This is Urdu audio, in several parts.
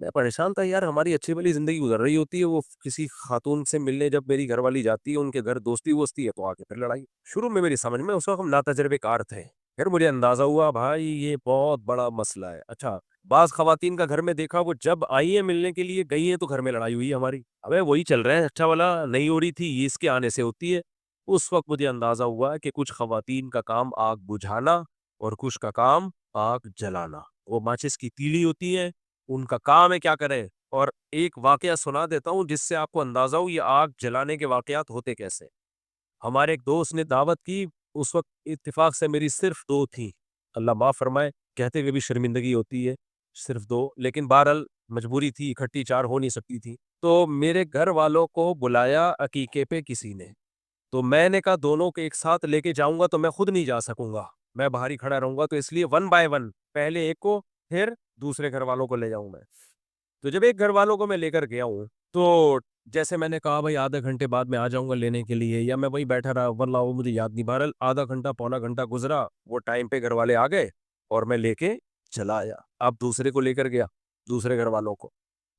میں پریشان تھا یار, ہماری اچھی بلی زندگی گزر رہی ہوتی ہے, وہ کسی خاتون سے ملنے جب میری گھر والی جاتی ہے ان کے گھر دوستی ووستی ہے تو آ کے پھر لڑائی. شروع میں میری سمجھ میں اس وقت ہم ناتجربے کار تھے, پھر مجھے اندازہ ہوا بھائی یہ بہت بڑا مسئلہ ہے. اچھا, بعض خواتین کا گھر میں دیکھا وہ جب آئی ہیں ملنے کے لیے گئی ہیں تو گھر میں لڑائی ہوئی ہے ہماری. ابے وہی چل رہا ہے, اچھا والا نہیں ہو رہی تھی یہ اس کے آنے سے ہوتی ہے. اس وقت مجھے اندازہ ہوا کہ کچھ خواتین کا کام آگ بجھانا اور کچھ کا کام آگ جلانا. وہ ماچس کی تیلی ہوتی ہے, ان کا کام ہے کیا کرے. اور ایک واقعہ سنا دیتا ہوں جس سے آپ کو اندازہ ہو یہ آگ جلانے کے واقعات ہوتے کیسے. ہمارے ایک دوست نے دعوت کی, اس وقت اتفاق سے میری صرف 2 تھی, اللہ معاف فرمائے, کہتے ہوئے بھی شرمندگی ہوتی ہے, صرف 2, لیکن بہرحال مجبوری تھی, اکٹھی 4 ہو نہیں سکتی تھی. تو میرے گھر والوں کو بلایا عقیقے پہ کسی نے, تو میں نے کہا دونوں کو ایک ساتھ لے کے جاؤں گا تو میں خود نہیں جا سکوں گا, میں باہر ہی کھڑا رہوں گا, تو اس لیے 1 by 1 پہلے ایک کو پھر دوسرے گھر والوں کو لے جاؤں میں. تو جب ایک گھر والوں کو میں لے کر گیا ہوں تو جیسے میں نے کہا بھائی آدھا گھنٹے بعد میں آ جاؤں گا لینے کے لیے, یا میں وہیں بیٹھا رہا, واللہ وہ مجھے یاد نہیں, بہرحال آدھا گھنٹہ پونا گھنٹہ گزرا, وہ ٹائم پہ گھر والے آ گئے اور میں لے کے چلا آیا. اب دوسرے کو لے کر گیا, دوسرے گھر والوں کو,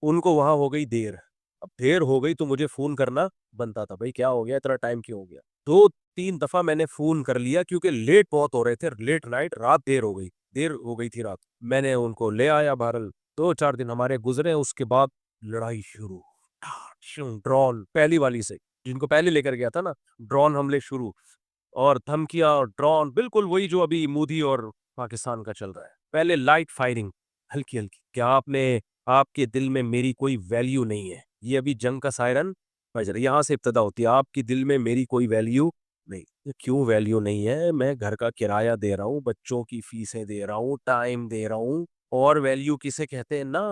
ان کو وہاں ہو گئی دیر. اب دیر ہو گئی تو مجھے فون کرنا بنتا تھا, بھائی کیا ہو گیا, اتنا ٹائم کیوں ہو گیا. 2-3 دفعہ میں نے فون کر لیا کیونکہ لیٹ بہت ہو رہے تھے, لیٹ نائٹ, رات دیر ہو گئی تھی رات. میں نے ان کو لے آیا, بہرحال 2-4 دن ہمارے گزرے. اس کے بعد لڑائی شروع, ڈرون پہلی والی سے, جن کو پہلے لے کر گیا تھا نا, ڈرون حملے شروع اور دھمکیاں اور ڈرون, بالکل وہی جو ابھی مودی اور پاکستان کا چل رہا ہے. پہلے لائٹ فائرنگ ہلکی ہلکی, کیا آپ کے دل میں میری کوئی ویلیو نہیں ہے, یہ ابھی جنگ کا سائرن بج رہا, یہاں سے ابتدا ہوتی ہے, آپ کی دل میں میری کوئی ویلیو نہیں. کیوں ویلیو نہیں ہے, میں گھر کا کرایہ دے رہا ہوں, بچوں کی فیسیں دے رہا ہوں, ٹائم دے رہا ہوں, اور ویلیو کسے کہتے ہیں نا.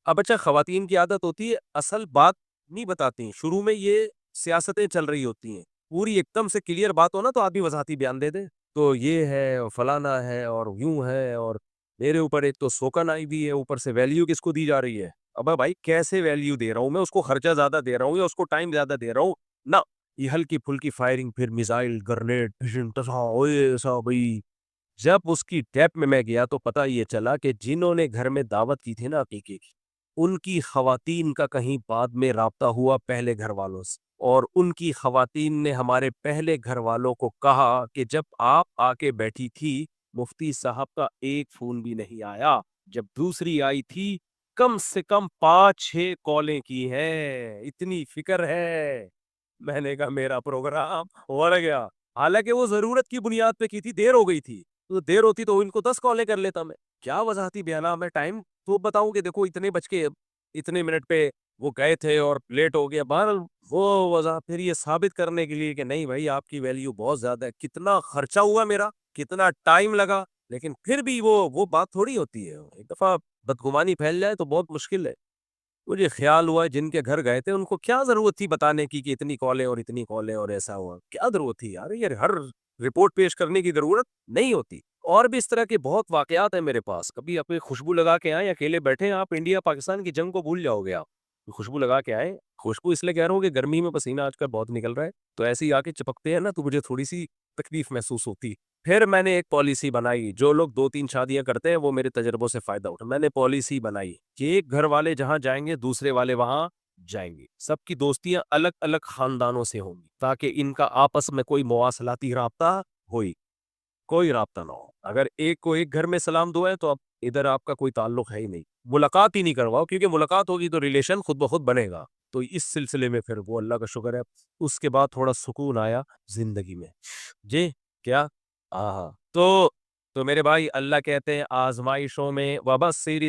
اب اچھا, خواتین کی عادت ہوتی ہے اصل بات نہیں بتاتی, شروع میں یہ سیاستیں چل رہی ہوتی ہیں, پوری ایک دم سے کلیئر بات ہو نا تو آدمی وضاحتی بیان دے دے, تو یہ ہے اور فلانا ہے اور یوں ہے, اور میرے اوپر ایک تو سوکن آئی بھی ہے, اوپر سے ویلیو کس کو دی جا رہی ہے. ابا بھائی کیسے ویلیو دے رہا ہوں میں, اس کو خرچہ زیادہ دے رہا ہوں یا اس کو ٹائم زیادہ دے رہا ہوں نہ, یہ ہلکی پھلکی فائرنگ, پھر میزائل, گرنیڈ, ایسا بھائی. جب اس کی ڈیپ میں گیا تو پتہ یہ چلا کہ جنہوں نے گھر میں دعوت کی تھی نا عقیقے کی, ان کی خواتین کا کہیں بعد میں رابطہ ہوا پہلے گھر والوں سے, اور ان کی خواتین نے ہمارے پہلے گھر والوں کو کہا کہ جب آپ آ کے بیٹھی تھی مفتی صاحب کا ایک فون بھی نہیں آیا, جب دوسری آئی تھی کم سے کم 5-6 کالیں کی ہیں, اتنی فکر ہے. میں نے کہا میرا پروگرام ہو گیا, حالانکہ وہ ضرورت کی بنیاد پہ کی تھی, دیر ہو گئی تھی, تو دیر ہوتی تو ان کو 10 کالیں کر لیتا میں. کیا وضاحتی بیانہ, میں ٹائم تو بتاؤں کہ دیکھو اتنے بج کے اتنے منٹ پہ وہ گئے تھے اور لیٹ ہو گیا. بہرحال وہ وجہ پھر یہ ثابت کرنے کے لیے کہ نہیں بھائی آپ کی ویلیو بہت زیادہ ہے, کتنا خرچہ ہوا میرا, کتنا ٹائم لگا, لیکن پھر بھی وہ بات تھوڑی ہوتی ہے. ایک دفعہ بدگمانی پھیل جائے تو بہت مشکل ہے. مجھے خیال ہوا جن کے گھر گئے تھے ان کو کیا ضرورت تھی بتانے کی کہ اتنی کالیں اور اتنی کالیں اور ایسا ہوا, کیا ضرورت تھی یار, یہ ہر رپورٹ پیش کرنے کی ضرورت نہیں ہوتی. اور بھی اس طرح کے بہت واقعات ہیں میرے پاس. کبھی اپنی خوشبو لگا کے آئیں, اکیلے بیٹھے آپ, انڈیا پاکستان کی جنگ کو بھول جاؤ گے آپ, خوشبو لگا کے آئیں. خوشبو اس لیے کہہ رہا ہوں کہ گرمی میں پسینہ آج کل بہت نکل رہا ہے, تو ایسے ہی آ کے چپکتے ہیں نا تو مجھے تھوڑی سی تکلیف محسوس ہوتی. پھر میں نے ایک پالیسی بنائی, جو لوگ 2-3 شادیاں کرتے ہیں وہ میرے تجربوں سے فائدہ اٹھا. میں نے پالیسی بنائی کہ ایک گھر والے جہاں جائیں گے دوسرے والے وہاں جائیں گے, سب کی دوستیاں الگ الگ خاندانوں سے ہوں گی تاکہ ان کا آپس میں کوئی مواصلاتی رابطہ کوئی رابطہ نہ ہو. اگر ایک کو ایک گھر میں سلام دعا ہے تو اب ادھر آپ کا کوئی تعلق ہے ہی نہیں, ملاقات ہی نہیں کرواؤ, کیونکہ ملاقات ہوگی تو ریلیشن خود بخود بنے گا. تو اس سلسلے میں پھر وہ اللہ کا شکر ہے اس کے بعد تھوڑا سکون آیا زندگی میں. جی کیا تو میرے بھائی اللہ کہتے ہیں آزمائشوں میں وبشر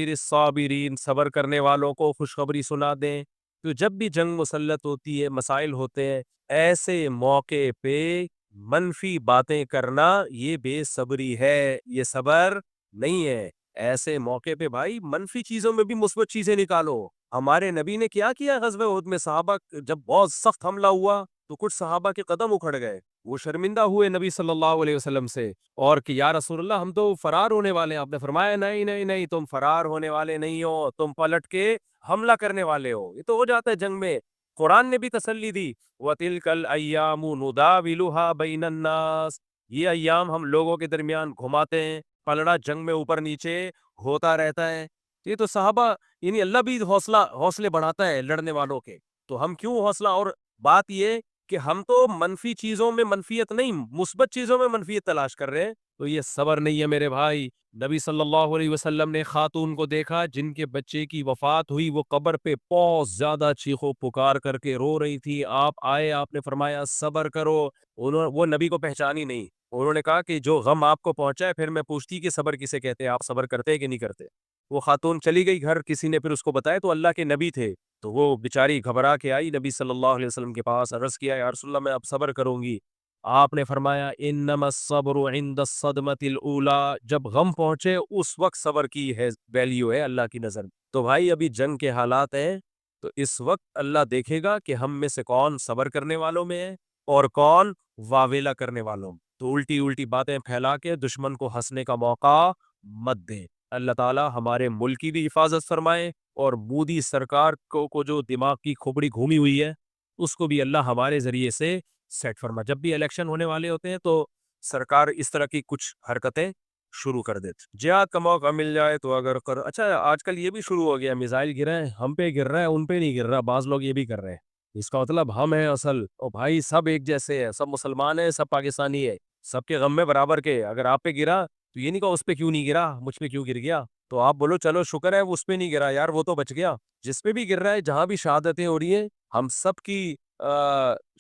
الصابرین, صبر کرنے والوں کو خوشخبری سنا دیں. تو جب بھی جنگ مسلط ہوتی ہے, مسائل ہوتے ہیں, ایسے موقع پہ منفی باتیں کرنا یہ بے صبری ہے, یہ صبر نہیں ہے. ایسے موقع پہ بھائی منفی چیزوں میں بھی مثبت چیزیں نکالو. ہمارے نبی نے کیا کیا غزوہ احد میں, صحابہ جب بہت سخت حملہ ہوا تو کچھ صحابہ کے قدم اکھڑ گئے, وہ شرمندہ ہوئے نبی صلی اللہ علیہ وسلم سے, اور کہ یا رسول اللہ ہم تو فرار ہونے والے ہیں. آپ نے فرمایا نہیں, تم فرار ہونے والے نہیں ہو, تم پلٹ کے حملہ کرنے والے ہو. یہ تو ہو جاتا ہے جنگ میں. قرآن نے بھی تسلی دی, وَتِلْكَ الْأَيَّامُ نُدَاوِلُهَا بَيْنَ النَّاسِ, یہ ایام ہم لوگوں کے درمیان گھماتے ہیں, پلڑا جنگ میں اوپر نیچے ہوتا رہتا ہے. یہ تو صحابہ یعنی اللہ بھی حوصلے بڑھاتا ہے لڑنے والوں کے، تو ہم کیوں حوصلہ؟ اور بات یہ کہ ہم تو منفی چیزوں میں منفیت نہیں، مثبت چیزوں میں منفیت تلاش کر رہے ہیں، تو یہ صبر نہیں ہے میرے بھائی۔ نبی صلی اللہ علیہ وسلم نے خاتون کو دیکھا جن کے بچے کی وفات ہوئی، وہ قبر پہ بہت زیادہ چیخو پکار کر کے رو رہی تھی، آپ آئے، آپ نے فرمایا صبر کرو۔ وہ نبی کو پہچانی نہیں، انہوں نے کہا کہ جو غم آپ کو پہنچا ہے، پھر میں پوچھتی کہ صبر کسے کہتے ہیں، آپ صبر کرتے ہیں کہ نہیں کرتے؟ وہ خاتون چلی گئی گھر، کسی نے پھر اس کو بتایا تو اللہ کے نبی تھے، تو وہ بیچاری گھبرا کے آئی نبی صلی اللہ علیہ وسلم کے پاس، عرض کیا یا رسول اللہ میں اب صبر کروں گی۔ آپ نے فرمایا انما الصبر عند الصدمۃ الاولى، جب غم پہنچے اس وقت صبر کی ہے ویلیو ہے اللہ کی نظر میں۔ تو بھائی ابھی جنگ کے حالات ہیں، تو اس وقت اللہ دیکھے گا کہ ہم میں سے کون صبر کرنے والوں میں ہے اور کون واویلا کرنے والوں میں۔ تو الٹی باتیں پھیلا کے دشمن کو ہنسنے کا موقع مت دیں۔ اللہ تعالی ہمارے ملک کی بھی حفاظت فرمائے، اور مودی سرکار کو جو دماغ کی کھوپڑی گھومی ہوئی ہے اس کو بھی اللہ ہمارے ذریعے سے سیٹ فرما۔ جب بھی الیکشن ہونے والے ہوتے ہیں تو سرکار اس طرح کی کچھ حرکتیں شروع کر دیتے۔ جہاد کا موقع مل جائے تو اگر اچھا آج کل یہ بھی شروع ہو گیا، میزائل گر رہے ہیں، ہم پہ گر رہا ہے ان پہ نہیں گر رہا، بعض لوگ یہ بھی کر رہے ہیں، اس کا مطلب ہم ہیں اصل، اور بھائی سب ایک جیسے ہیں، سب مسلمان ہیں، سب پاکستانی ہے، سب کے غم میں برابر کے۔ اگر آپ پہ گرا تو یہ نہیں کہا اس پہ کیوں نہیں گرا، مجھ پہ کیوں گر گیا، تو آپ بولو چلو شکر ہے اس پہ نہیں گرا یار، وہ تو بچ گیا۔ جس پہ بھی گر رہا ہے، جہاں بھی شہادتیں ہو رہی ہیں، ہم سب کی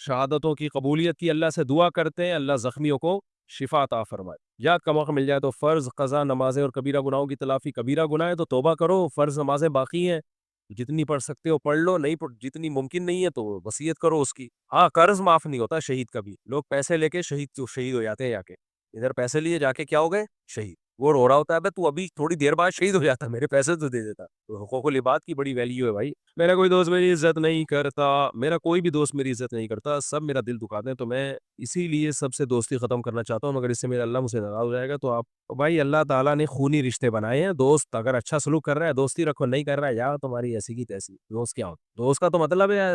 شہادتوں کی قبولیت کی اللہ سے دعا کرتے ہیں، اللہ زخمیوں کو شفا عطا فرمائے۔ یاد کا موقع مل جائے تو فرض، قضا، نمازیں اور کبیرہ گناہوں کی تلافی۔ کبیرہ گناہ ہے تو توبہ کرو، فرض نمازیں باقی ہیں، جتنی پڑھ سکتے ہو پڑھ لو، نہیں جتنی ممکن نہیں ہے تو وصیت کرو اس کی۔ ہاں قرض معاف نہیں ہوتا شہید کا بھی، لوگ پیسے لے کے شہید ہو جاتے ہیں، جا کے ادھر پیسے لیے جا کے کیا ہو گئے شہید، وہ رو رہا ہوتا ہے تو ابھی تھوڑی دیر بعد شہید ہو جاتا، میرے پیسے تو دے دیتا۔ تو حقوق العباد کی بڑی ویلیو ہے بھائی۔ میرا کوئی دوست میری عزت نہیں کرتا، میرا کوئی بھی دوست میری عزت نہیں کرتا، سب میرا دل دکھاتے ہیں، تو میں اسی لیے سب سے دوستی ختم کرنا چاہتا ہوں، مگر اس سے میرا اللہ مجھ سے ناراض ہو جائے گا۔ تو آپ بھائی اللہ تعالیٰ نے خونی رشتے بنائے ہیں، دوست اگر اچھا سلوک کر رہا ہے دوستی رکھو، نہیں کر رہا ہے یار تمہاری ایسی کی تیسی، دوست کیا ہوتا؟ دوست کا تو مطلب ہے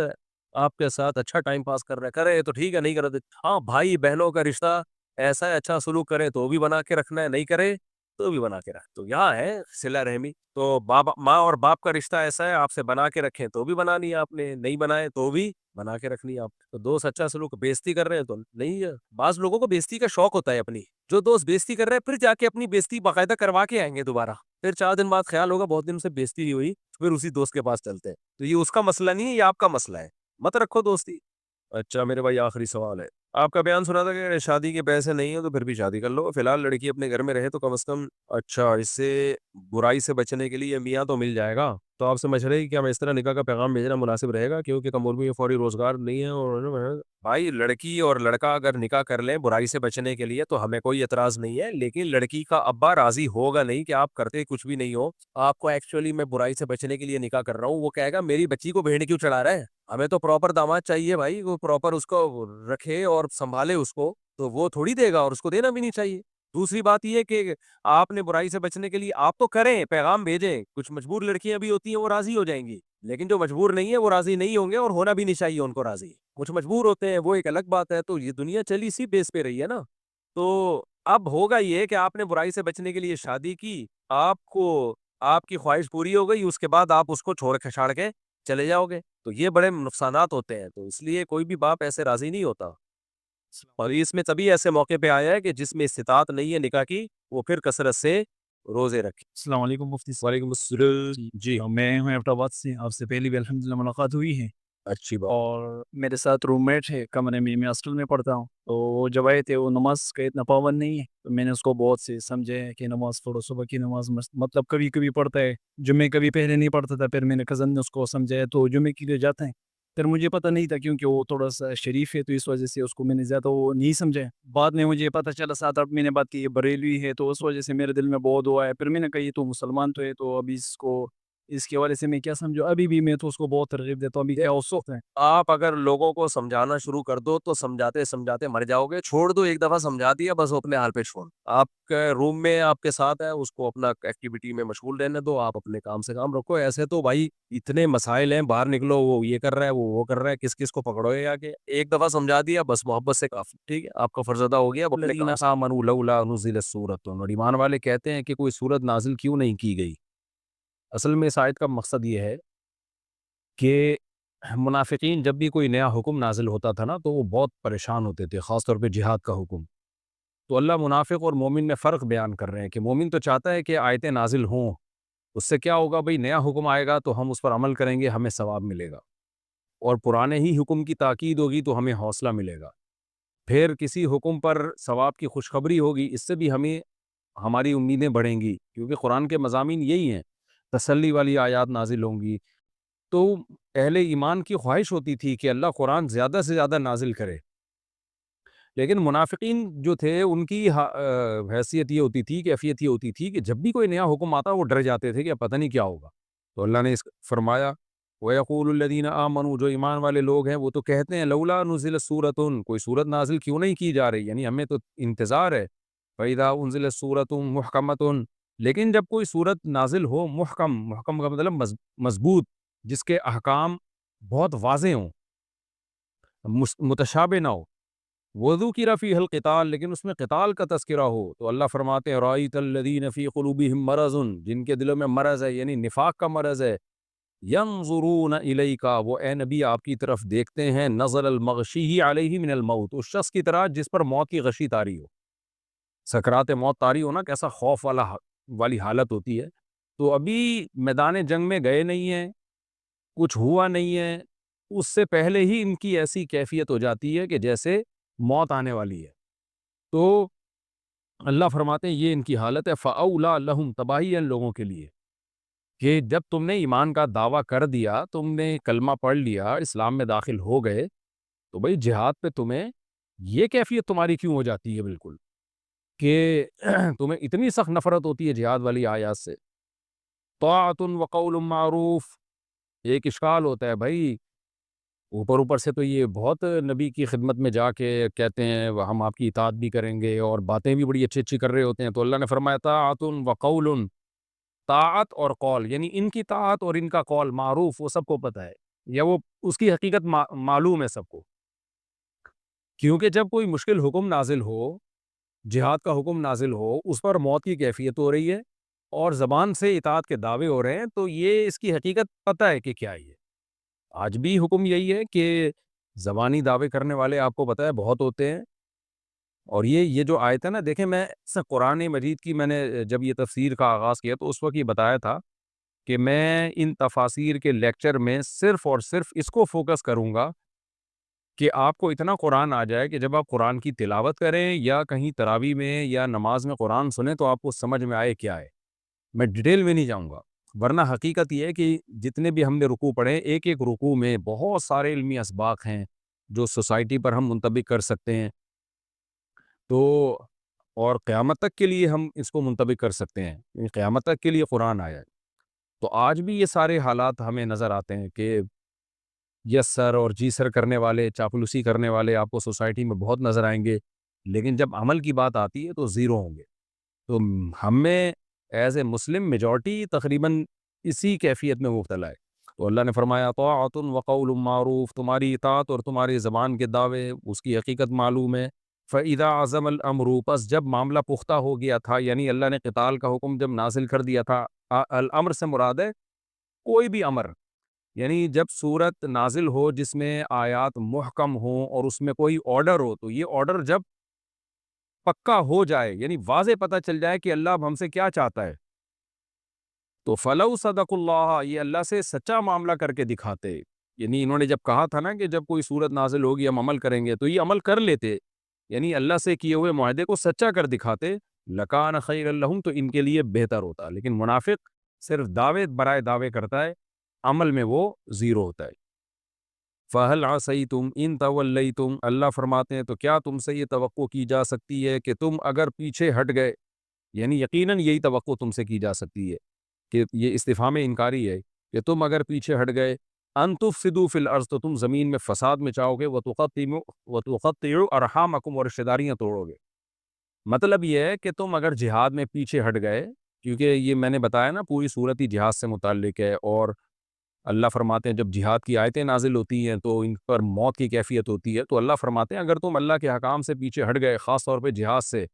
آپ کے ساتھ اچھا ٹائم پاس کر رہا ہے، کرے تو ٹھیک ہے، نہیں کرے تو ہاں بھائی بہنوں کا رشتہ ایسا ہے، اچھا سلوک کرے تو بھی بنا کے رکھنا ہے، نہیں کرے تو بھی بنا کے رکھ، تو یہاں ہے صلہ رحمی۔ تو ماں اور باپ کا رشتہ ایسا ہے، آپ سے بنا کے رکھیں تو بھی بنانی ہے آپ نے، نہیں بنائے تو بھی بنا کے رکھنی ہے آپ۔ تو دوست اچھا سلوک، بےزتی کر رہے ہیں تو نہیں ہے، بعض لوگوں کو بےزتی کا شوق ہوتا ہے اپنی، جو دوست بےزتی کر رہے ہیں پھر جا کے اپنی بےزتی باقاعدہ کروا کے آئیں گے دوبارہ، پھر 4 دن بعد خیال ہوگا بہت دن سے بےزتی نہیں ہوئی، پھر اسی دوست کے پاس چلتے ہیں۔ تو یہ اس کا مسئلہ نہیں ہے، یہ آپ کا مسئلہ ہے، مت رکھو دوستی۔ اچھا میرے بھائی آخری سوال ہے، آپ کا بیان سنا تھا کہ شادی کے پیسے نہیں ہیں تو پھر بھی شادی کر لو، فی الحال لڑکی اپنے گھر میں رہے تو کم از کم اچھا اس سے برائی سے بچنے کے لیے میاں تو مل جائے گا۔ تو آپ سے مشورہ ہے کہ کیا میں اس طرح نکاح کا پیغام بھیجنا مناسب رہے گا، کیونکہ کم عمر میں فوری روزگار نہیں ہے، اور بھائی لڑکی اور لڑکا اگر نکاح کر لیں برائی سے بچنے کے لیے تو ہمیں کوئی اعتراض نہیں ہے، لیکن لڑکی کا ابا راضی ہوگا نہیں کہ آپ کرتے کچھ بھی نہیں ہو، آپ کو ایکچولی میں برائی سے بچنے کے لیے نکاح کر رہا ہوں، وہ کہے گا میری بچی کو بھیڑ کیوں چڑھا رہا ہے، ہمیں تو پراپر داماد چاہیے بھائی، وہ پراپر اس کو رکھے اور سنبھالے اس کو، تو وہ تھوڑی دے گا اور اس کو دینا بھی نہیں چاہیے۔ دوسری بات یہ کہ آپ نے برائی سے بچنے کے لیے آپ تو کریں، پیغام بھیجیں، کچھ مجبور لڑکیاں بھی ہوتی ہیں وہ راضی ہو جائیں گی، لیکن جو مجبور نہیں ہے وہ راضی نہیں ہوں گے، اور ہونا بھی نہیں چاہیے ان کو راضی، کچھ مجبور ہوتے ہیں وہ ایک الگ بات ہے۔ تو یہ دنیا چلی اسی بیس پہ رہی ہے نا، تو اب ہوگا یہ کہ آپ نے برائی سے بچنے کے لیے شادی کی، آپ کو آپ کی خواہش پوری ہو گئی، اس کے بعد آپ اس کو چھوڑ چھاڑ کے چلے جاؤ گے، تو یہ بڑے نقصانات ہوتے ہیں، تو اس لیے کوئی بھی باپ ایسے راضی نہیں ہوتا، اور اس میں تبھی ایسے موقع پہ آیا ہے کہ جس میں استطاعت نہیں ہے نکاح کی، وہ پھر کثرت سے روزے رکھے۔ السلام علیکم مفتی صاحب۔ وعلیکم السلام جی، میں ہوں ایبٹ آباد سے، آپ سے پہلی بھی الحمدللہ ملاقات ہوئی ہے، اچھی بات۔ اور میرے ساتھ روم میٹ ہے کمرے میں ہاسٹل میں پڑھتا ہوں، تو وہ جب آئے تھے وہ نماز کا اتنا پابند نہیں ہے، تو میں نے اس کو بہت سے سمجھے کہ نماز پڑھو، صبح کی نماز مطلب کبھی کبھی پڑھتا ہے، جمعے کبھی پہلے نہیں پڑھتا تھا، پھر میں نے کزن نے اس کو سمجھایا تو جمعے کے لیے جاتا ہے، پھر مجھے پتہ نہیں تھا کیونکہ وہ تھوڑا سا شریف ہے تو اس وجہ سے اس کو میں نے زیادہ وہ نہیں سمجھا، بعد میں مجھے پتہ چلا 7-8 مہینے بعد کہ یہ بریلوی ہے، تو اس وجہ سے میرے دل میں بہت ہوا ہے، پھر میں نے کہا یہ تو مسلمان تو ہے، تو ابھی اس کے حوالے سے میں کیا سمجھوں، ابھی بھی میں تو اس کو بہت ترغیب دیتا ہوں، ابھی کیا اس وقت ہے۔ آپ اگر لوگوں کو سمجھانا شروع کر دو تو سمجھاتے سمجھاتے مر جاؤ گے، چھوڑ دو، ایک دفعہ سمجھا دیا بس، وہ اپنے حال پہ چھوڑ، آپ کے روم میں آپ کے ساتھ ہے، اس کو اپنا ایکٹیویٹی میں مشغول رہنے دو، آپ اپنے کام سے کام رکھو، ایسے تو بھائی اتنے مسائل ہیں، باہر نکلو وہ یہ کر رہا ہے وہ کر رہا ہے، کس کس کو پکڑو گے آگے، ایک دفعہ سمجھا دیا بس، محبت سے کافی، ٹھیک ہے، آپ کا فرض ادا ہو گیا۔ اور ایمان والے کہتے ہیں کہ کوئی سورت نازل کیوں نہیں کی گئی، اصل میں اس آیت کا مقصد یہ ہے کہ منافقین جب بھی کوئی نیا حکم نازل ہوتا تھا نا تو وہ بہت پریشان ہوتے تھے، خاص طور پہ جہاد کا حکم. تو اللہ منافق اور مومن میں فرق بیان کر رہے ہیں کہ مومن تو چاہتا ہے کہ آیتیں نازل ہوں، اس سے کیا ہوگا بھئی، نیا حکم آئے گا تو ہم اس پر عمل کریں گے، ہمیں ثواب ملے گا، اور پرانے ہی حکم کی تاکید ہوگی تو ہمیں حوصلہ ملے گا. پھر کسی حکم پر ثواب کی خوشخبری ہوگی، اس سے بھی ہمیں ہماری امیدیں بڑھیں گی، کیونکہ قرآن کے مضامین یہی ہیں، تسلی والی آیات نازل ہوں گی. تو اہل ایمان کی خواہش ہوتی تھی کہ اللہ قرآن زیادہ سے زیادہ نازل کرے، لیکن منافقین جو تھے ان کی حیثیت یہ ہوتی تھی، کیفیت یہ ہوتی تھی کہ جب بھی کوئی نیا حکم آتا وہ ڈر جاتے تھے کہ اب پتہ نہیں کیا ہوگا. تو اللہ نے فرمایا وَيَقُولُ الَّذِينَ آمَنُوا، جو ایمان والے لوگ ہیں وہ تو کہتے ہیں لولا نزلت سورۃ، کوئی صورت نازل کیوں نہیں کی جا رہی، یعنی ہمیں تو انتظار ہے. فَإِذَا أُنزِلَتْ سُورَةٌ مُحْكَمَةٌ، لیکن جب کوئی صورت نازل ہو محکم، محکم کا مطلب مضبوط، جس کے احکام بہت واضح ہوں، متشابہ نہ ہو، وَذُكِرَ فِيهَا الْقِتَالُ، لیکن اس میں قتال کا تذکرہ ہو، تو اللہ فرماتے ہیں رَأَيْتَ الَّذِينَ فِي قُلُوبِهِم مَرَضٌ، جن کے دلوں میں مرض ہے، یعنی نفاق کا مرض ہے، يَنظُرُونَ إِلَيْكَ، وہ اے نبی آپ کی طرف دیکھتے ہیں، نظر المغشی علیہ من الموت، اس شخص کی طرح جس پر موت کی غشی طاری ہو، سکرات موت طاری ہونا کیسا خوف والی حالت ہوتی ہے. تو ابھی میدان جنگ میں گئے نہیں ہیں، کچھ ہوا نہیں ہے، اس سے پہلے ہی ان کی ایسی کیفیت ہو جاتی ہے کہ جیسے موت آنے والی ہے. تو اللہ فرماتے ہیں یہ ان کی حالت ہے. فَأَوْلَىٰ لَهُمْ، تباہی ان لوگوں کے لیے کہ جب تم نے ایمان کا دعویٰ کر دیا، تم نے کلمہ پڑھ لیا، اسلام میں داخل ہو گئے، تو بھئی جہاد پہ تمہیں یہ کیفیت تمہاری کیوں ہو جاتی ہے بالکل کہ تمہیں اتنی سخت نفرت ہوتی ہے جہاد والی آیات سے. طاعۃ وقول معروف، ایک اشکال ہوتا ہے بھائی، اوپر سے تو یہ بہت نبی کی خدمت میں جا کے کہتے ہیں ہم آپ کی اطاعت بھی کریں گے، اور باتیں بھی بڑی اچھی اچھی کر رہے ہوتے ہیں. تو اللہ نے فرمایا طاعۃ وقول، طاعت اور قول، یعنی ان کی طاعت اور ان کا قول معروف، وہ سب کو پتہ ہے، یا وہ اس کی حقیقت معلوم ہے سب کو. کیونکہ جب کوئی مشکل حکم نازل ہو، جہاد کا حکم نازل ہو، اس پر موت کی کیفیت ہو رہی ہے اور زبان سے اطاعت کے دعوے ہو رہے ہیں، تو یہ اس کی حقیقت پتہ ہے کہ کیا ہے. یہ آج بھی حکم یہی ہے کہ زبانی دعوے کرنے والے آپ کو پتہ ہے بہت ہوتے ہیں. اور یہ جو آیت ہے نا، دیکھیں میں قرآن مجید کی میں نے جب یہ تفسیر کا آغاز کیا تو اس وقت یہ بتایا تھا کہ میں ان تفاسیر کے لیکچر میں صرف اور صرف اس کو فوکس کروں گا کہ آپ کو اتنا قرآن آ جائے کہ جب آپ قرآن کی تلاوت کریں یا کہیں تراویح میں یا نماز میں قرآن سنیں تو آپ کو سمجھ میں آئے کیا ہے. میں ڈیٹیل میں نہیں جاؤں گا، ورنہ حقیقت یہ ہے کہ جتنے بھی ہم نے رکوع پڑھے، ایک ایک رکوع میں بہت سارے علمی اسباق ہیں جو سوسائٹی پر ہم منطبق کر سکتے ہیں، تو اور قیامت تک کے لیے ہم اس کو منطبق کر سکتے ہیں، قیامت تک کے لیے قرآن آیا ہے. تو آج بھی یہ سارے حالات ہمیں نظر آتے ہیں کہ یس سر اور جی سر کرنے والے، چاپلوسی کرنے والے آپ کو سوسائٹی میں بہت نظر آئیں گے، لیکن جب عمل کی بات آتی ہے تو زیرو ہوں گے. تو ہم میں ایز اے مسلم میجورٹی تقریباً اسی کیفیت میں مبتلا ہے. تو اللہ نے فرمایا طاعۃ وقول معروف، تمہاری اطاعت اور تمہاری زبان کے دعوے اس کی حقیقت معلوم ہے. فَإِذَا عَزَمَ الْأَمْرُ، پس جب معاملہ پختہ ہو گیا تھا، یعنی اللہ نے قتال کا حکم جب نازل کر دیا تھا، الامر سے مراد ہے کوئی بھی امر، یعنی جب صورت نازل ہو جس میں آیات محکم ہوں اور اس میں کوئی آرڈر ہو، تو یہ آرڈر جب پکا ہو جائے، یعنی واضح پتہ چل جائے کہ اللہ اب ہم سے کیا چاہتا ہے، تو فَلَوْ صَدَقُ اللَّهَ، یہ اللہ سے سچا معاملہ کر کے دکھاتے. یعنی انہوں نے جب کہا تھا نا کہ جب کوئی صورت نازل ہوگی ہم عمل کریں گے، تو یہ عمل کر لیتے، یعنی اللہ سے کیے ہوئے معاہدے کو سچا کر دکھاتے. لَكَانَ خَيْرًا لَهُمْ، تو ان کے لیے بہتر ہوتا. لیکن منافق صرف دعوے برائے دعوے کرتا ہے، عمل میں وہ زیرو ہوتا ہے. فَهَلْ عَصَيْتُمْ إِن تَوَلَّيْتُمْ، اللہ فرماتے ہیں تو کیا تم سے یہ توقع کی جا سکتی ہے کہ تم اگر پیچھے ہٹ گئے، یعنی یقیناً یہی توقع تم سے کی جا سکتی ہے کہ یہ استفہام انکاری ہے کہ تم اگر پیچھے ہٹ گئے، ان تفسدوا فی الارض، تو تم زمین میں فساد مچاؤ گے، وتقطعوا ارحامکم، اور رشتہ داریاں توڑو گے. مطلب یہ ہے کہ تم اگر جہاد میں پیچھے ہٹ گئے، کیونکہ یہ میں نے بتایا نا پوری صورت ہی جہاد سے متعلق ہے، اور اللہ فرماتے ہیں جب جہاد کی آیتیں نازل ہوتی ہیں تو ان پر موت کی کیفیت ہوتی ہے. تو اللہ فرماتے ہیں اگر تم اللہ کے حکام سے پیچھے ہٹ گئے، خاص طور پہ جہاد سے،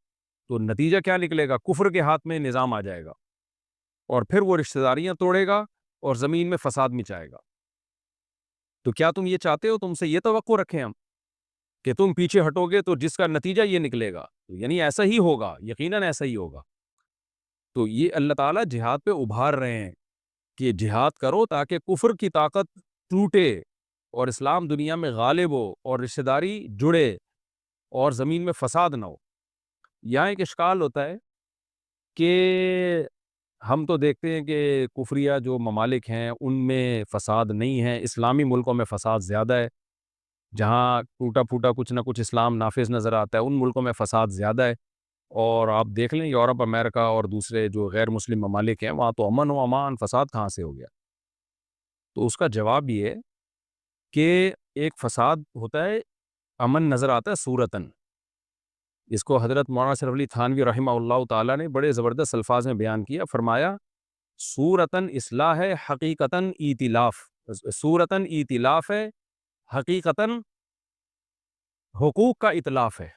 تو نتیجہ کیا نکلے گا؟ کفر کے ہاتھ میں نظام آ جائے گا. اور پھر وہ رشتہ داریاں توڑے گا اور زمین میں فساد مچائے گا۔ تو کیا تم یہ چاہتے ہو؟ تم سے یہ توقع رکھیں ہم کہ تم پیچھے ہٹو گے تو جس کا نتیجہ یہ نکلے گا، یعنی ایسا ہی ہوگا، یقیناً ایسا ہی ہوگا۔ تو یہ اللہ تعالیٰ جہاد پہ ابھار رہے ہیں کہ جہاد کرو تاکہ کفر کی طاقت ٹوٹے اور اسلام دنیا میں غالب ہو اور رشتہ داری جڑے اور زمین میں فساد نہ ہو۔ یہاں ایک اشکال ہوتا ہے کہ ہم تو دیکھتے ہیں کہ کفریہ جو ممالک ہیں ان میں فساد نہیں ہے، اسلامی ملکوں میں فساد زیادہ ہے، جہاں ٹوٹا پھوٹا کچھ نہ کچھ اسلام نافذ نظر آتا ہے ان ملکوں میں فساد زیادہ ہے۔ اور آپ دیکھ لیں یورپ، امریکہ اور دوسرے جو غیر مسلم ممالک ہیں وہاں تو امن و امان، فساد کہاں سے ہو گیا؟ تو اس کا جواب یہ ہے کہ ایک فساد ہوتا ہے، امن نظر آتا ہے صورتاً۔ اس کو حضرت مولانا اشرف علی تھانوی رحمہ اللہ تعالیٰ نے بڑے زبردست الفاظ میں بیان کیا، فرمایا صورتاً اصلاح ہے، حقیقتاً ایتلاف۔ صورتاً ایتلاف ہے، حقیقتاً حقوق کا اتلاف ہے۔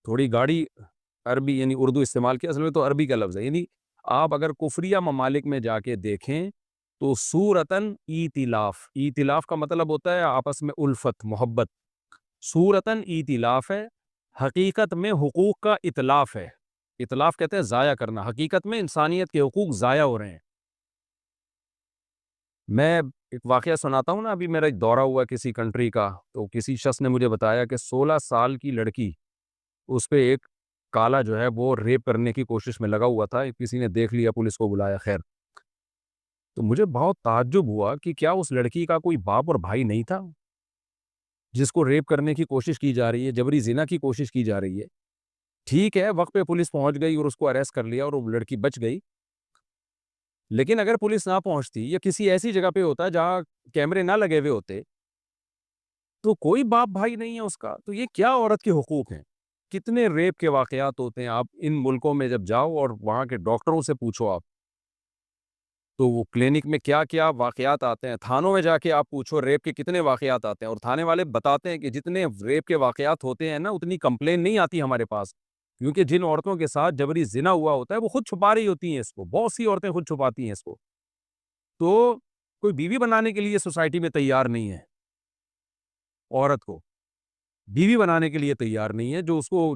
تھوڑی گاڑی عربی یعنی اردو استعمال کیا، اصل میں تو عربی کا لفظ ہے، یعنی آپ اگر کفریہ ممالک میں جا کے دیکھیں تو صورتاً ایتلاف، ایتلاف کا مطلب ہوتا ہے آپس میں الفت، محبت۔ صورتاً ایتلاف ہے، حقیقت میں حقوق کا اتلاف ہے۔ اتلاف کہتے ہیں ضائع کرنا، حقیقت میں انسانیت کے حقوق ضائع ہو رہے ہیں۔ میں ایک واقعہ سناتا ہوں نا، ابھی میرا ایک دورہ ہوا کسی کنٹری کا، تو کسی شخص نے مجھے بتایا کہ 16 سال کی لڑکی، اس پہ ایک کالا جو ہے وہ ریپ کرنے کی کوشش میں لگا ہوا تھا، کسی نے دیکھ لیا، پولیس کو بلایا، خیر۔ تو مجھے بہت تعجب ہوا کہ کیا اس لڑکی کا کوئی باپ اور بھائی نہیں تھا جس کو ریپ کرنے کی کوشش کی جا رہی ہے، جبری زنا کی کوشش کی جا رہی ہے؟ ٹھیک ہے، وقت پہ پولیس پہنچ گئی اور اس کو اریسٹ کر لیا اور وہ لڑکی بچ گئی، لیکن اگر پولیس نہ پہنچتی یا کسی ایسی جگہ پہ ہوتا جہاں کیمرے نہ لگے ہوئے ہوتے تو کوئی باپ بھائی نہیں ہے اس کا، تو یہ کیا عورت کے حقوق ہیں؟ کتنے ریپ کے واقعات ہوتے ہیں، آپ ان ملکوں میں جب جاؤ اور وہاں کے ڈاکٹروں سے پوچھو آپ، تو وہ کلینک میں کیا کیا واقعات آتے ہیں، تھانوں میں جا کے آپ پوچھو ریپ کے کتنے واقعات آتے ہیں، اور تھانے والے بتاتے ہیں کہ جتنے ریپ کے واقعات ہوتے ہیں نا اتنی کمپلین نہیں آتی ہمارے پاس، کیونکہ جن عورتوں کے ساتھ جبری زنا ہوا ہوتا ہے وہ خود چھپا رہی ہوتی ہیں اس کو، بہت سی عورتیں خود چھپاتی ہیں اس کو، تو کوئی بیوی بنانے کے لیے سوسائٹی میں تیار نہیں ہے، عورت کو بیوی بنانے کے لیے تیار نہیں ہے جو اس کو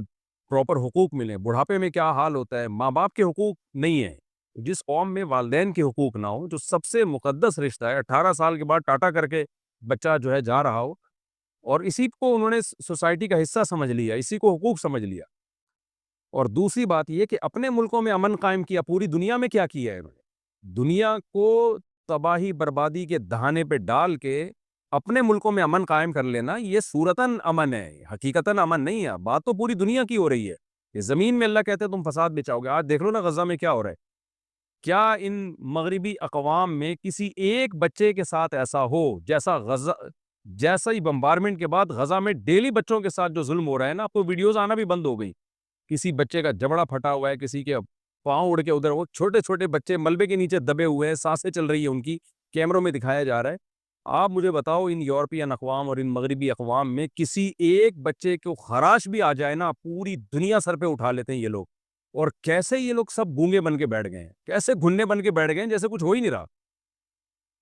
پراپر حقوق ملیں۔ بڑھاپے میں کیا حال ہوتا ہے، ماں باپ کے حقوق نہیں ہیں۔ جس قوم میں والدین کے حقوق نہ ہو، جو سب سے مقدس رشتہ ہے، 18 سال کے بعد ٹاٹا کر کے بچہ جو ہے جا رہا ہو، اور اسی کو انہوں نے سوسائٹی کا حصہ سمجھ لیا، اسی کو حقوق سمجھ لیا۔ اور دوسری بات یہ کہ اپنے ملکوں میں امن قائم کیا، پوری دنیا میں کیا کیا ہے انہوں نے؟ دنیا کو تباہی بربادی کے دہانے پہ ڈال کے اپنے ملکوں میں امن قائم کر لینا، یہ صورتاً امن ہے، حقیقتاً امن نہیں ہے۔ بات تو پوری دنیا کی ہو رہی ہے کہ زمین میں اللہ کہتے ہیں تم فساد بچاؤ گے۔ آج دیکھ لو نا غزہ میں کیا ہو رہا ہے، کیا ان مغربی اقوام میں کسی ایک بچے کے ساتھ ایسا ہو جیسا ہی بمبارمنٹ کے بعد غزہ میں ڈیلی بچوں کے ساتھ جو ظلم ہو رہا ہے نا، آپ کو ویڈیوز آنا بھی بند ہو گئی، کسی بچے کا جبڑا پھٹا ہوا ہے، کسی کے پاؤں اڑ کے ادھر، وہ چھوٹے چھوٹے بچے ملبے کے نیچے دبے ہوئے ہیں، سانسیں چل رہی ہیں ان کی، کیمروں میں دکھایا جا رہا ہے۔ آپ مجھے بتاؤ ان یورپین اقوام اور ان مغربی اقوام میں کسی ایک بچے کو خراش بھی آ جائے نا، پوری دنیا سر پہ اٹھا لیتے ہیں یہ لوگ، اور کیسے یہ لوگ سب گونگے بن کے بیٹھ گئے ہیں، کیسے گھننے بن کے بیٹھ گئے ہیں جیسے کچھ ہو ہی نہیں رہا۔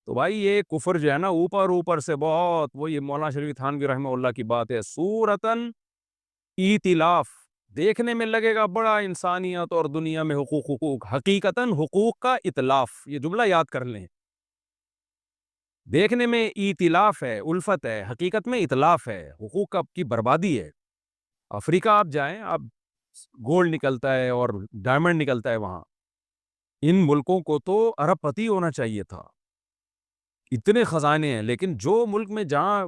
تو بھائی یہ کفر جو ہے نا اوپر سے بہت، وہ یہ مولانا شریف تھانوی رحمہ اللہ کی بات ہے، صورتاً ایتلاف، دیکھنے میں لگے گا بڑا انسانیت اور دنیا میں حقوق، حقیقتاً حقوق کا اتلاف، یہ جملہ یاد کر لیں، دیکھنے میں ایتلاف ہے، الفت ہے، حقیقت میں اتلاف ہے، حقوق کی بربادی ہے۔ افریقہ آپ جائیں، آپ گولڈ نکلتا ہے اور ڈائمنڈ نکلتا ہے وہاں، ان ملکوں کو تو ارب پتی ہونا چاہیے تھا، اتنے خزانے ہیں، لیکن جو ملک میں جہاں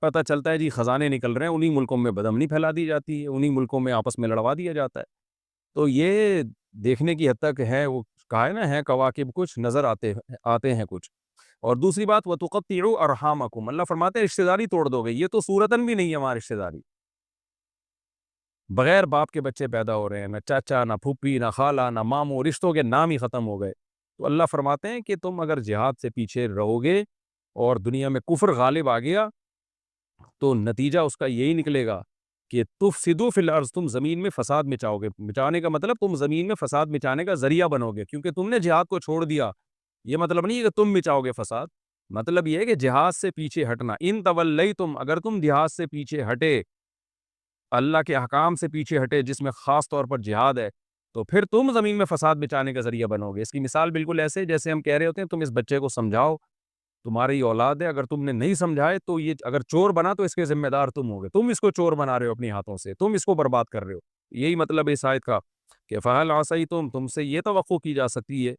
پتہ چلتا ہے جی خزانے نکل رہے ہیں، انہی ملکوں میں بدامنی پھیلا دی جاتی ہے، انہی ملکوں میں آپس میں لڑوا دیا جاتا ہے۔ تو یہ دیکھنے کی حد تک ہے، وہ کہا ہے نا، ہے کواکب کچھ نظر آتے ہیں کچھ۔ اور دوسری بات وَتُقَطِّعُوا أَرْحَامَكُمْ، اللہ فرماتے ہیں رشتہ داری توڑ دو گے، یہ تو صورتاً بھی نہیں ہے وہاں رشتہ داری، بغیر باپ کے بچے پیدا ہو رہے ہیں، نہ چاچا، نہ پھوپھی، نہ خالہ، نہ ماموں، رشتوں کے نام ہی ختم ہو گئے۔ تو اللہ فرماتے ہیں کہ تم اگر جہاد سے پیچھے رہو گے اور دنیا میں کفر غالب آ گیا تو نتیجہ اس کا یہی نکلے گا کہ تفسدوا فی الارض، تم زمین میں فساد مچاؤ گے. مچانے کا مطلب تم زمین میں فساد مچانے کا ذریعہ بنو گے، کیونکہ تم نے جہاد کو چھوڑ دیا. یہ مطلب نہیں ہے کہ تم مچاؤ گے فساد، مطلب یہ ہے کہ جہاد سے پیچھے ہٹنا. ان تولیتم، اگر تم جہاد سے پیچھے ہٹے، اللہ کے احکام سے پیچھے ہٹے جس میں خاص طور پر جہاد ہے، تو پھر تم زمین میں فساد مچانے کا ذریعہ بنو گے. اس کی مثال بالکل ایسے جیسے ہم کہہ رہے ہوتے ہیں تم اس بچے کو سمجھاؤ، تمہاری اولاد ہے، اگر تم نے نہیں سمجھائے تو یہ اگر چور بنا تو اس کے ذمہ دار تم ہوگے، تم اس کو چور بنا رہے ہو اپنی ہاتھوں سے، تم اس کو برباد کر رہے ہو. یہی مطلب اس آیت کا کہ فہل عصیتم، تم سے یہ توقع کی جا سکتی ہے،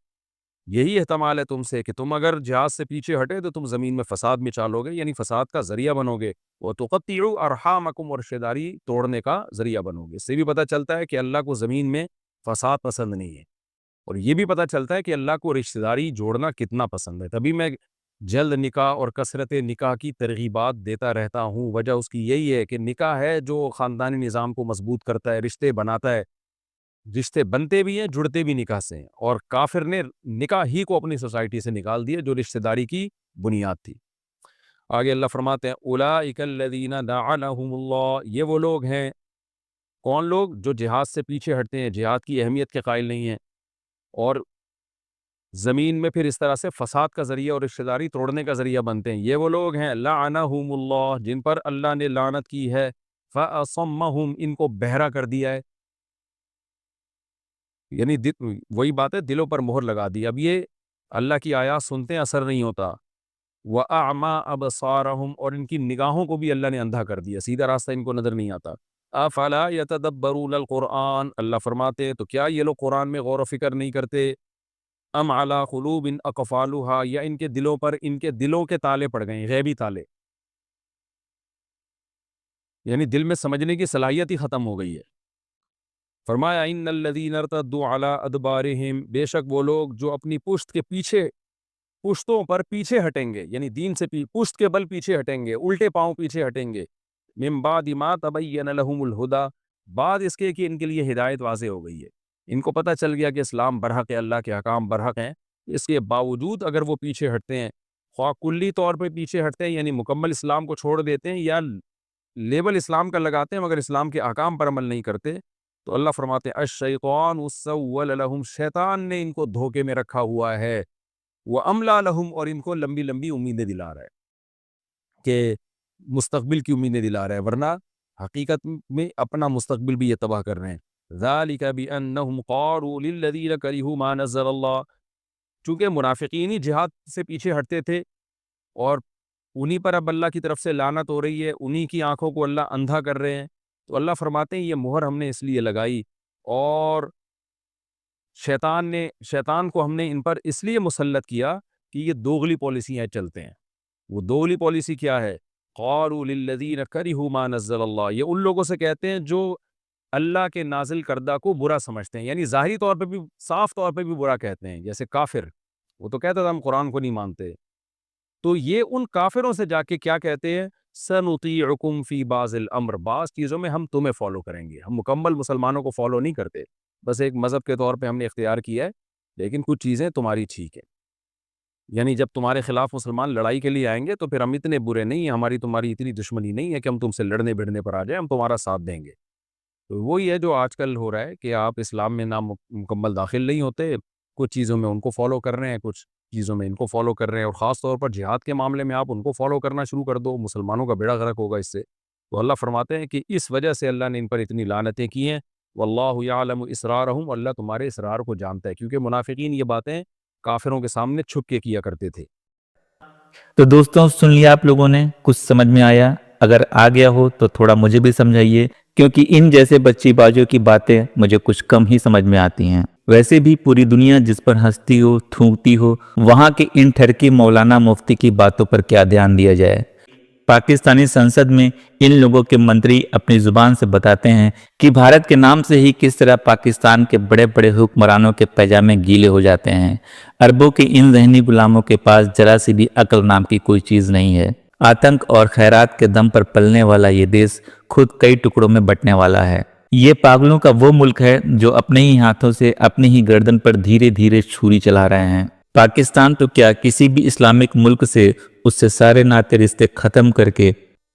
یہی احتمال ہے تم سے کہ تم اگر جہاد سے پیچھے ہٹے تو تم زمین میں فساد مچا لو گے، یعنی فساد کا ذریعہ بنو گے. وَتُقَطِّعُوا أَرْحَامَكُمْ، اور رشتہ داری توڑنے کا ذریعہ بنو گے. اس سے بھی پتہ چلتا ہے کہ اللہ کو زمین میں فساد پسند نہیں ہے، اور یہ بھی پتہ چلتا ہے کہ اللہ کو رشتہ داری جوڑنا کتنا پسند ہے. تبھی میں جلد نکاح اور کثرت نکاح کی ترغیبات دیتا رہتا ہوں. وجہ اس کی یہی ہے کہ نکاح ہے جو خاندانی نظام کو مضبوط کرتا ہے، رشتے بناتا ہے. رشتے بنتے بھی ہیں، جڑتے بھی نکاح سے ہیں، اور کافر نے نکاح ہی کو اپنی سوسائٹی سے نکال دیا جو رشتہ داری کی بنیاد تھی. آگے اللہ فرماتے ہیں اولئک الذین لعنہم اللہ، یہ وہ لوگ ہیں، کون لوگ؟ جو جہاد سے پیچھے ہٹتے ہیں، جہاد کی اہمیت کے قائل نہیں ہیں، اور زمین میں پھر اس طرح سے فساد کا ذریعہ اور رشتہ داری توڑنے کا ذریعہ بنتے ہیں. یہ وہ لوگ ہیں لعنہم اللہ، جن پر اللہ نے لعنت کی ہے. فاصمہم، ان کو بہرا کر دیا ہے، یعنی وہی بات ہے، دلوں پر مہر لگا دی. اب یہ اللہ کی آیات سنتے ہیں، اثر نہیں ہوتا. وَأَعْمَى أَبْصَارَهُمْ، اور ان کی نگاہوں کو بھی اللہ نے اندھا کر دیا، سیدھا راستہ ان کو نظر نہیں آتا. أَفَلَا يَتَدَبَّرُونَ الْقُرْآنَ، اللہ فرماتے ہیں تو کیا یہ لوگ قرآن میں غور و فکر نہیں کرتے؟ أَمْ عَلَى قُلُوبٍ أَقْفَالُهَا، یا ان کے دلوں پر، ان کے دلوں کے تالے پڑ گئے ہیں، غیبی تالے، یعنی دل میں سمجھنے کی صلاحیت ہی ختم ہو گئی ہے. فرمایا ان الذین ارتدوا علی ادبارہم، بے شک وہ لوگ جو اپنی پشت کے پیچھے، پشتوں پر پیچھے ہٹیں گے، یعنی دین سے پشت کے بل پیچھے ہٹیں گے، الٹے پاؤں پیچھے ہٹیں گے. من بعد ما تبین لہم الہدی، بعد اس کے کہ ان کے لیے ہدایت واضح ہو گئی ہے، ان کو پتہ چل گیا کہ اسلام برحق ہے، اللہ کے احکام برحق ہیں. اس کے باوجود اگر وہ پیچھے ہٹتے ہیں، خواہ کلی طور پہ پیچھے ہٹتے ہیں یعنی مکمل اسلام کو چھوڑ دیتے ہیں، یا لیبل اسلام کا لگاتے ہیں مگر اسلام کے احکام پر عمل نہیں کرتے، تو اللہ فرماتے ہیں الشیطان سول لہم، شیطان نے ان کو دھوکے میں رکھا ہوا ہے. وَأَمْلَى لَهُمْ، اور ان کو لمبی لمبی امیدیں دلا رہا ہے، کہ مستقبل کی امیدیں دلا رہا ہے، ورنہ حقیقت میں اپنا مستقبل بھی یہ تباہ کر رہے ہیں. ذَلِكَ بِأَنَّهُمْ قَالُوا لِلَّذِينَ كَرِهُوا مَا نَزَّلَ اللَّهُ، چونکہ منافقین ہی جہاد سے پیچھے ہٹتے تھے، اور انہی پر اب اللہ کی طرف سے لعنت ہو رہی ہے، انہی کی آنکھوں کو اللہ اندھا کر رہے ہیں. تو اللہ فرماتے ہیں یہ مہر ہم نے اس لیے لگائی، اور شیطان کو ہم نے ان پر اس لیے مسلط کیا کہ یہ دوغلی پالیسیاں چلتے ہیں. وہ دوغلی پالیسی کیا ہے؟ قالوا للذین کرہوا ما نزل اللہ، یہ ان لوگوں سے کہتے ہیں جو اللہ کے نازل کردہ کو برا سمجھتے ہیں، یعنی ظاہری طور پہ بھی، صاف طور پہ بھی برا کہتے ہیں. جیسے کافر، وہ تو کہتا تھا ہم قرآن کو نہیں مانتے، تو یہ ان کافروں سے جا کے کیا کہتے ہیں؟ سنطیعکم فی بعض الامر، بعض چیزوں میں ہم تمہیں فالو کریں گے. ہم مکمل مسلمانوں کو فالو نہیں کرتے، بس ایک مذہب کے طور پہ ہم نے اختیار کیا ہے، لیکن کچھ چیزیں تمہاری ٹھیک ہیں. یعنی جب تمہارے خلاف مسلمان لڑائی کے لیے آئیں گے تو پھر ہم اتنے برے نہیں ہیں، ہماری تمہاری اتنی دشمنی نہیں ہے کہ ہم تم سے لڑنے بھڑنے پر آ جائیں، ہم تمہارا ساتھ دیں گے. تو وہی ہے جو آج کل ہو رہا ہے کہ آپ اسلام میں نہ مکمل داخل نہیں ہوتے، کچھ چیزوں میں ان کو فالو کر رہے ہیں، کچھ چیزوں میں ان کو فالو کر رہے ہیں، اور خاص طور پر جہاد کے معاملے میں آپ ان کو فالو کرنا شروع کر دو، مسلمانوں کا بیڑا غرق ہوگا اس سے. تو اللہ فرماتے ہیں کہ اس وجہ سے اللہ نے ان پر اتنی لعنتیں کی ہیں. واللہ یعلم اسرارہم، اللہ تمہارے اسرار کو جانتا ہے، کیونکہ منافقین یہ باتیں کافروں کے سامنے چھپ کے کیا کرتے تھے. تو دوستوں سن لیا آپ لوگوں نے، کچھ سمجھ میں آیا؟ اگر آ گیا ہو تو تھوڑا مجھے بھی سمجھائیے، کیونکہ ان جیسے بچی بازیوں کی باتیں مجھے کچھ کم ہی سمجھ میں آتی ہیں. ویسے بھی پوری دنیا جس پر ہنستی ہو، تھونکتی ہو، وہاں کے ان ٹھرکی مولانا مفتی کی باتوں پر کیا دھیان دیا جائے. پاکستانی سنسد میں ان لوگوں کے منتری اپنی زبان سے بتاتے ہیں کہ بھارت کے نام سے ہی کس طرح پاکستان کے بڑے بڑے حکمرانوں کے پیجامے گیلے ہو جاتے ہیں. عربوں کے ان ذہنی غلاموں کے پاس ذرا سی بھی عقل نام کی کوئی چیز نہیں ہے. آتنک اور خیرات کے دم پر پلنے والا یہ دیش خود کئی ٹکڑوں میں بٹنے والا ہے. یہ پاگلوں کا وہ ملک ہے جو اپنے ہی ہاتھوں سے اپنی ہی گردن پر دھیرے دھیرے چھری چلا رہے ہیں. پاکستان تو کیا کسی بھی اسلامک ملک سے اس سے سارے ناطے رشتے ختم کر کے